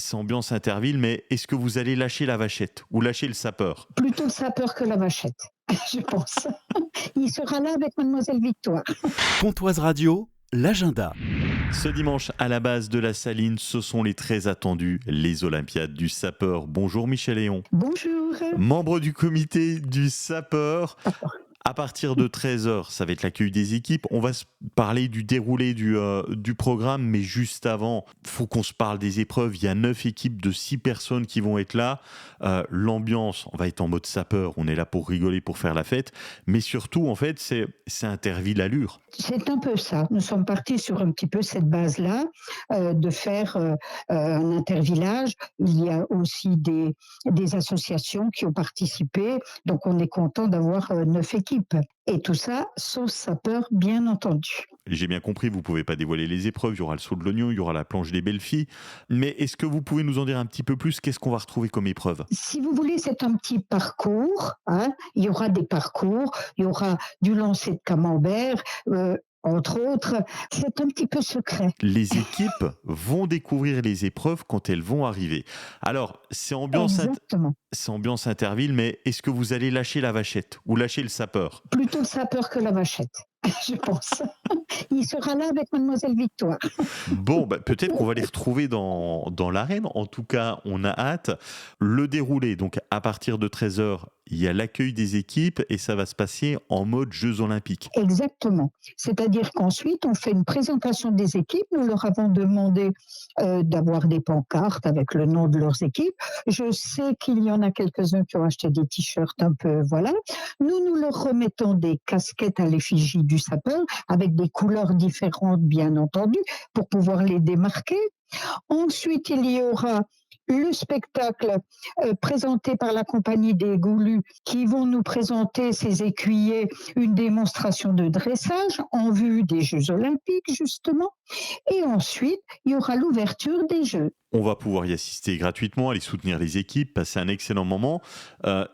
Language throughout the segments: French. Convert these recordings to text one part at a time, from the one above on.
c'est ambiance Interville, mais est-ce que vous allez lâcher la vachette ou lâcher le sapeur? Plutôt le sapeur que la vachette, je pense. Il sera là avec mademoiselle Victoire. Pontoise Radio, l'agenda. Ce dimanche, à la base de la Saline, ce sont les très attendus, les Olympiades du sapeur. Bonjour Michel Léon. Bonjour. Membre du comité du sapeur. À partir de 13h, ça va être l'accueil des équipes. On va se parler du déroulé du programme, mais juste avant, il faut qu'on se parle des épreuves. Il y a 9 équipes de 6 personnes qui vont être là. L'ambiance, on va être en mode sapeur. On est là pour rigoler, pour faire la fête. Mais surtout, en fait, c'est Interville allure. C'est un peu ça. Nous sommes partis sur un petit peu cette base-là, de faire un intervillage. Il y a aussi des associations qui ont participé. Donc, on est content d'avoir 9 équipes. Et tout ça, sauce sapeur, bien entendu. J'ai bien compris, vous ne pouvez pas dévoiler les épreuves. Il y aura le saut de l'oignon, il y aura la planche des belles filles. Mais est-ce que vous pouvez nous en dire un petit peu plus? Qu'est-ce qu'on va retrouver comme épreuve? Si vous voulez, c'est un petit parcours, hein. Il y aura des parcours, il y aura du lancer de camembert, entre autres. C'est un petit peu secret. Les équipes vont découvrir les épreuves quand elles vont arriver. Alors, Exactement. c'est ambiance Interville, mais est-ce que vous allez lâcher la vachette ou lâcher le sapeur? Plutôt le sapeur que la vachette, je pense. Il sera là avec mademoiselle Victoire. Bon, peut-être qu'on va les retrouver dans l'arène. En tout cas, on a hâte. Le déroulé, donc à partir de 13h, il y a l'accueil des équipes et ça va se passer en mode Jeux Olympiques. Exactement. C'est-à-dire qu'ensuite, on fait une présentation des équipes. Nous leur avons demandé d'avoir des pancartes avec le nom de leurs équipes. Je sais qu'il y en a quelques-uns qui ont acheté des t-shirts un peu, voilà. Nous leur remettons des casquettes à l'effigie du sapeur avec des couleurs différentes, bien entendu, pour pouvoir les démarquer. Ensuite, il y aura le spectacle présenté par la compagnie des Goulus qui vont nous présenter, ces écuyers, une démonstration de dressage en vue des Jeux Olympiques, justement. Et ensuite, il y aura l'ouverture des Jeux. On va pouvoir y assister gratuitement, aller soutenir les équipes, passer un excellent moment.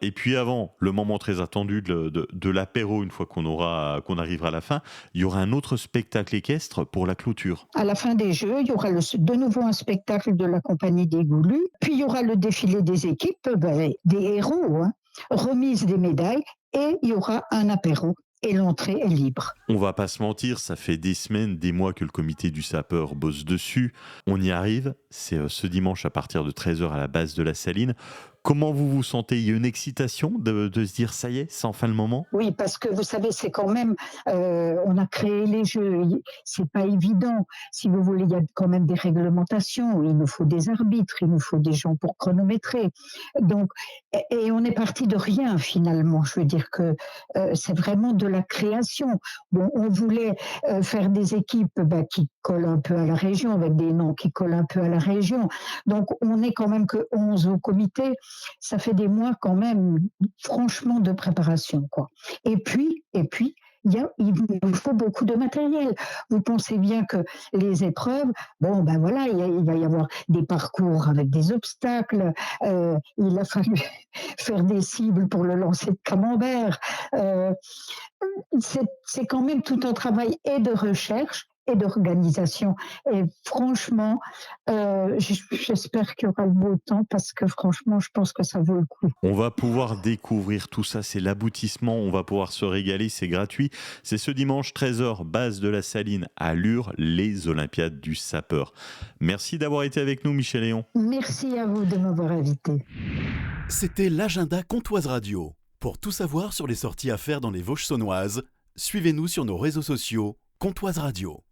Et puis avant, le moment très attendu de l'apéro, une fois qu'on arrivera à la fin, il y aura un autre spectacle équestre pour la clôture. À la fin des Jeux, il y aura de nouveau un spectacle de la compagnie des Goulus. Puis il y aura le défilé des équipes, des héros, hein, remise des médailles, et il y aura un apéro. Et l'entrée est libre. On va pas se mentir, ça fait des semaines, des mois que le comité du sapeur bosse dessus. On y arrive, c'est ce dimanche à partir de 13h à la base de la Saline. Comment vous vous sentez? Il y a une excitation de se dire ça y est, c'est enfin le moment? Oui, parce que vous savez, c'est quand même, on a créé les Jeux, c'est pas évident. Si vous voulez, il y a quand même des réglementations, il nous faut des arbitres, il nous faut des gens pour chronométrer. Donc, et on est parti de rien finalement. Je veux dire que c'est vraiment de la création. Bon, on voulait faire des équipes qui collent un peu à la région, avec des noms qui collent un peu à la région. Donc, on n'est quand même que 11 au comité. Ça fait des mois quand même, franchement, de préparation, quoi. Et puis, il nous faut beaucoup de matériel. Vous pensez bien que les épreuves, bon, ben voilà, il va y avoir des parcours avec des obstacles. Il a fallu faire des cibles pour le lancer de camembert. Euh, c'est quand même tout un travail et de recherche et d'organisation. Et franchement, j'espère qu'il y aura le beau temps parce que franchement, je pense que ça vaut le coup. On va pouvoir découvrir tout ça, c'est l'aboutissement, on va pouvoir se régaler, c'est gratuit. C'est ce dimanche 13h, base de la Saline à Lure, les Olympiades du sapeur. Merci d'avoir été avec nous Michel Léon. Merci à vous de m'avoir invité. C'était l'agenda Pontoise Radio. Pour tout savoir sur les sorties à faire dans les Vosges saunoises, suivez-nous sur nos réseaux sociaux Pontoise Radio.